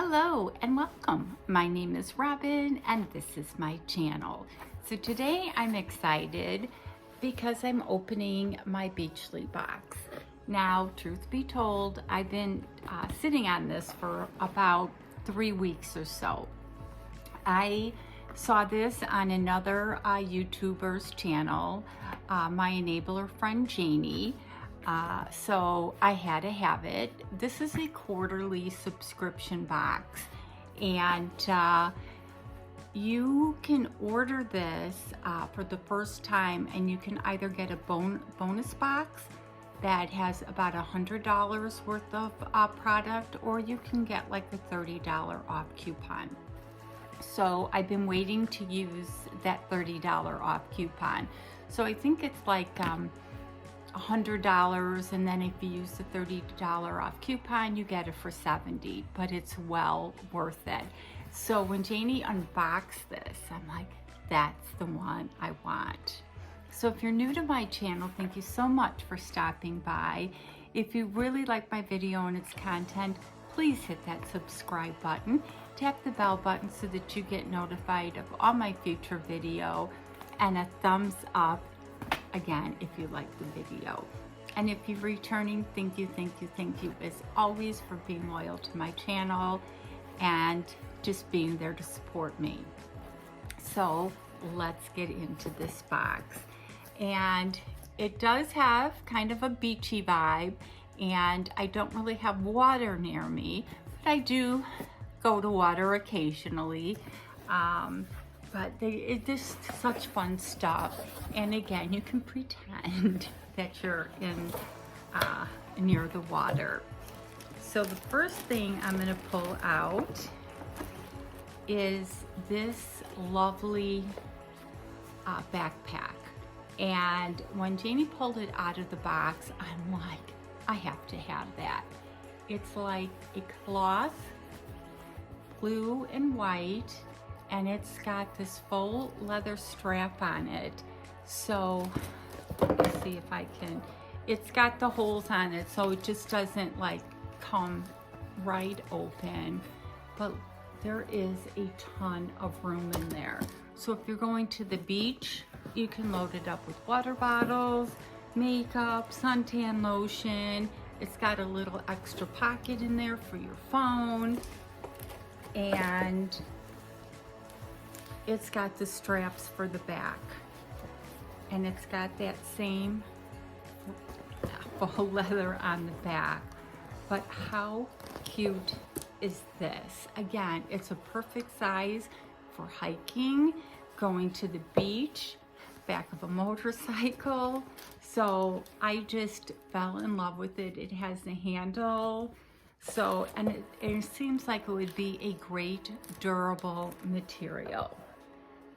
Hello and welcome. My name is Robin and this is my channel. So today I'm excited because I'm opening my Beachly box. Now, truth be told, I've been sitting on this for about 3 weeks or so. I saw this on another YouTuber's channel, my enabler friend Janie. So I had to have it. This is a quarterly subscription box, and you can order this for the first time, and you can either get a bonus box that has about $100 worth of product, or you can get like a $30 off coupon. So I've been waiting to use that $30 off coupon. So I think it's like $100, and then if you use the $30 off coupon, you get it for $70, but it's well worth it. So when Janie unboxed this, I'm like, that's the one I want. So if you're new to my channel, thank you so much for stopping by. If you really like my video and its content, please hit that subscribe button. Tap the bell button so that you get notified of all my future video, and a thumbs up again if you like the video. And if you're returning, thank you as always for being loyal to my channel and just being there to support me. So let's get into this box. And it does have kind of a beachy vibe, and I don't really have water near me, but I do go to water occasionally. But it's just such fun stuff. And again, you can pretend that you're in near the water. So the first thing I'm gonna pull out is this lovely backpack. And when Janie pulled it out of the box, I'm like, I have to have that. It's like a cloth, blue and white, and it's got this full leather strap on it. So let's see if I can, it's got the holes on it, so it just doesn't like come right open, but there is a ton of room in there. So if you're going to the beach, you can load it up with water bottles, makeup, suntan lotion. It's got a little extra pocket in there for your phone, and it's got the straps for the back, and it's got that same faux leather on the back. But how cute is this? Again, it's a perfect size for hiking, going to the beach, back of a motorcycle. So I just fell in love with it. It has the handle. So, and it seems like it would be a great durable material.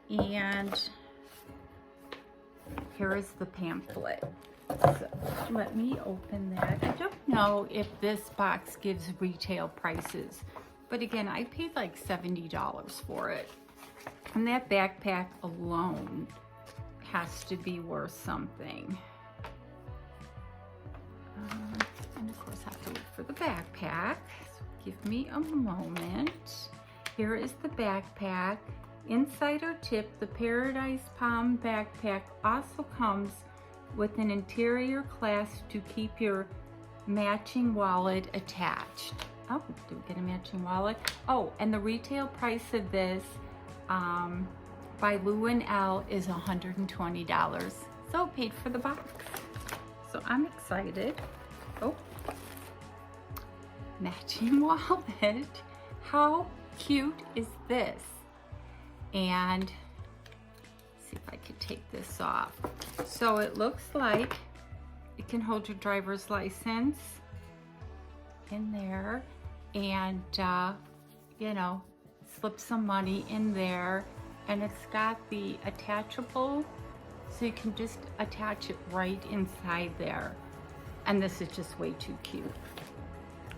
And here is the pamphlet. So let me open that. I don't know if this box gives retail prices, but again, I paid like $70 for it. And that backpack alone has to be worth something. And of course I have to look for the backpack. So give me a moment. Here is the backpack. Insider tip, the Paradise Palm backpack also comes with an interior clasp to keep your matching wallet attached. Oh, do we get a matching wallet? Oh, and the retail price of this by Lou and L is $120. So paid for the box. So I'm excited. Oh, matching wallet. How cute is this? And see if I could take this off. So it looks like it can hold your driver's license in there, and you know, slip some money in there. And it's got the attachable, so you can just attach it right inside there. And this is just way too cute.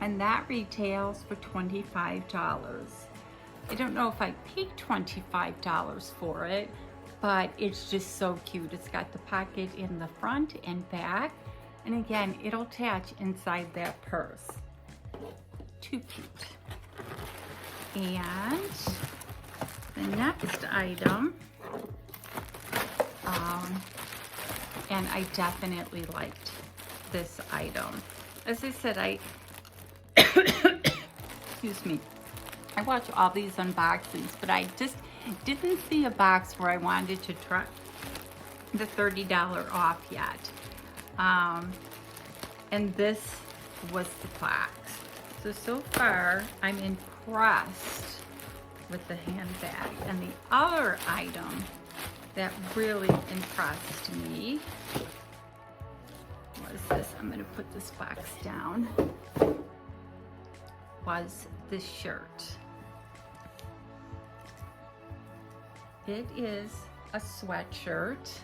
And that retails for $25. I don't know if I paid $25 for it, but it's just so cute. It's got the pocket in the front and back, and again, it'll attach inside that purse. Too cute. And the next item, and I definitely liked this item. As I said, excuse me, I watch all these unboxings, but I just didn't see a box where I wanted to try the $30 off yet. And this was the box. So far, I'm impressed with the handbag. And the other item that really impressed me was this. I'm going to put this box down. Was this shirt. It is a sweatshirt,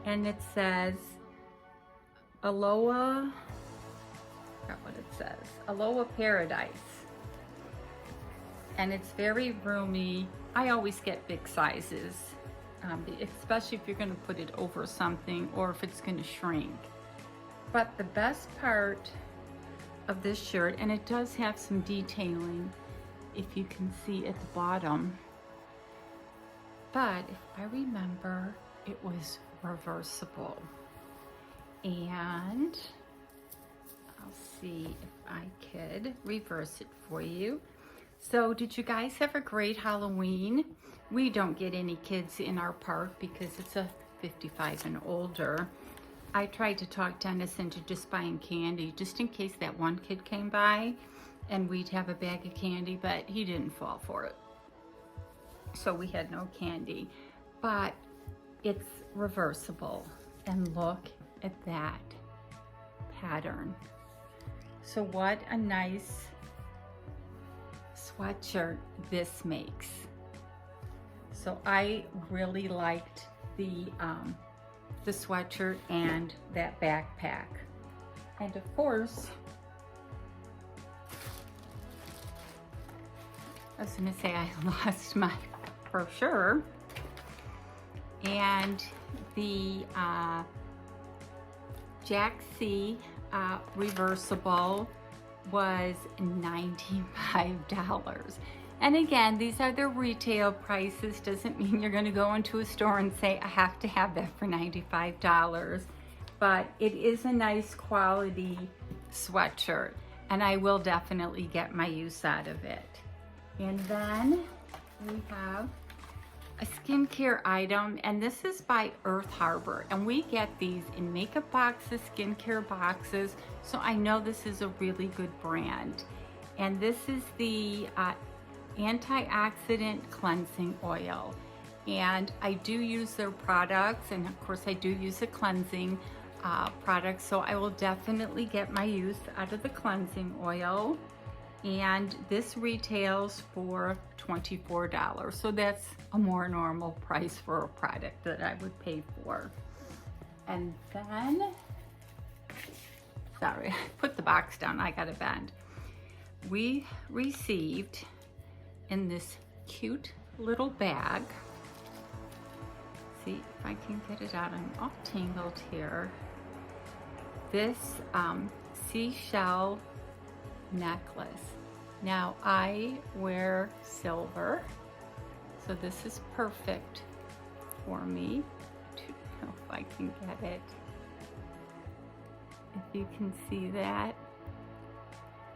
and it says Aloha, I forgot what it says, Aloha Paradise. And it's very roomy. I always get big sizes, especially if you're gonna put it over something or if it's gonna shrink. But the best part of this shirt, and it does have some detailing, if you can see at the bottom, but if I remember, it was reversible. And I'll see if I could reverse it for you. So did you guys have a great Halloween? We don't get any kids in our park because it's a 55 and older. I tried to talk Dennis into just buying candy, just in case that one kid came by and we'd have a bag of candy, but he didn't fall for it. So we had no candy, but it's reversible. And look at that pattern. So what a nice sweatshirt this makes. So I really liked the sweatshirt and that backpack. And of course, I was gonna say I lost my brochure, and the Jack C reversible was $95. And again, these are the retail prices. Doesn't mean you're going to go into a store and say, I have to have that for $95. But it is a nice quality sweatshirt, and I will definitely get my use out of it. And then we have a skincare item, and this is by Earth Harbor, and we get these in makeup boxes, skincare boxes, so I know this is a really good brand. And this is the antioxidant cleansing oil, and I do use their products, and of course I do use a cleansing product, so I will definitely get my use out of the cleansing oil. And this retails for $24, so that's a more normal price for a product that I would pay for. And then, sorry, I put the box down, I got to bend. We received in this cute little bag, see if I can get it out, I'm all tangled here, this seashell necklace. Now I wear silver, so this is perfect for me. I don't know if I can get it. If you can see that,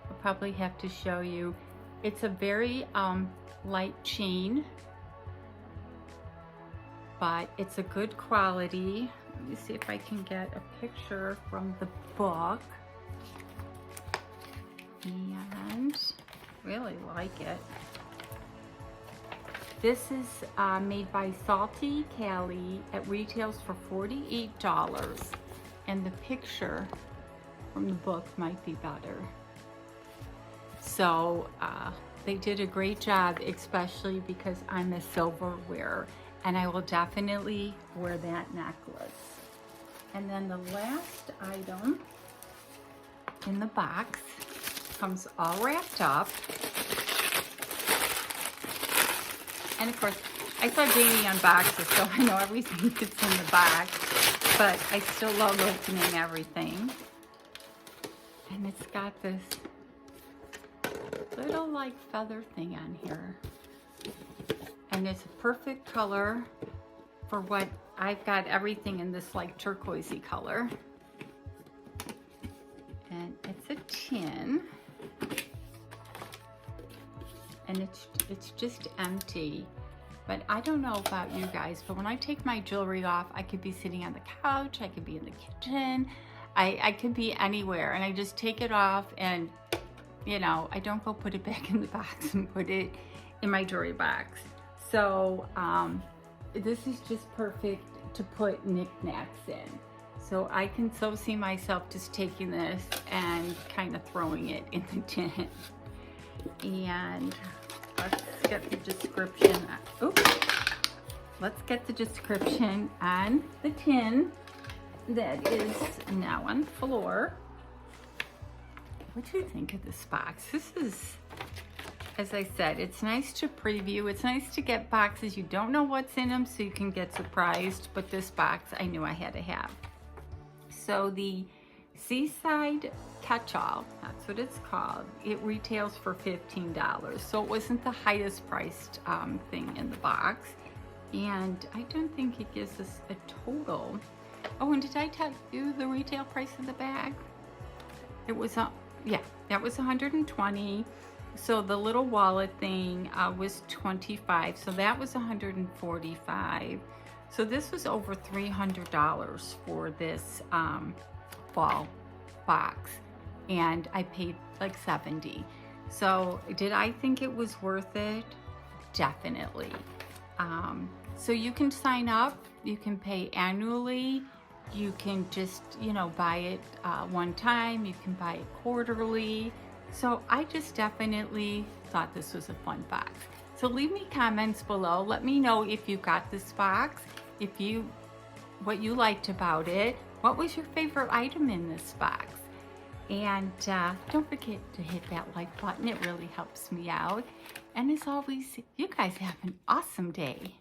I'll probably have to show you. It's a very light chain, but it's a good quality. Let me see if I can get a picture from the book. And really like it. This is made by Salty Cali. It retails for $48, and the picture from the book might be better. So they did a great job, especially because I'm a silver wearer, and I will definitely wear that necklace. And then the last item in the box comes all wrapped up. And of course, I saw Jamie unbox it, so I know everything that's in the box, but I still love opening everything. And it's got this little like feather thing on here. And it's a perfect color for what I've got, everything in this like turquoisey color. And it's a tin. And it's just empty. But I don't know about you guys, but when I take my jewelry off, I could be sitting on the couch, I could be in the kitchen, I could be anywhere, and I just take it off, and you know, I don't go put it back in the box and put it in my jewelry box. So this is just perfect to put knickknacks in. So I can so see myself just taking this and kind of throwing it in the tin. And let's get the description. Oops. Let's get the description on the tin that is now on the floor. What do you think of this box? This is, as I said, it's nice to preview. It's nice to get boxes. You don't know what's in them, so you can get surprised. But this box, I knew I had to have. So the Seaside Catch-All, that's what it's called. It retails for $15. So it wasn't the highest priced thing in the box. And I don't think it gives us a total. Oh, and did I tell you the retail price of the bag? It was, yeah, that was $120. So the little wallet thing was $25. So that was $145. So this was over $300 for this ball box. And I paid like $70. So did I think it was worth it? Definitely. So you can sign up, you can pay annually, you can just, you know, buy it one time, you can buy it quarterly. So I just definitely thought this was a fun box. So leave me comments below. Let me know if you got this box, what you liked about it. What was your favorite item in this box? And don't forget to hit that like button. It really helps me out. And as always, you guys have an awesome day.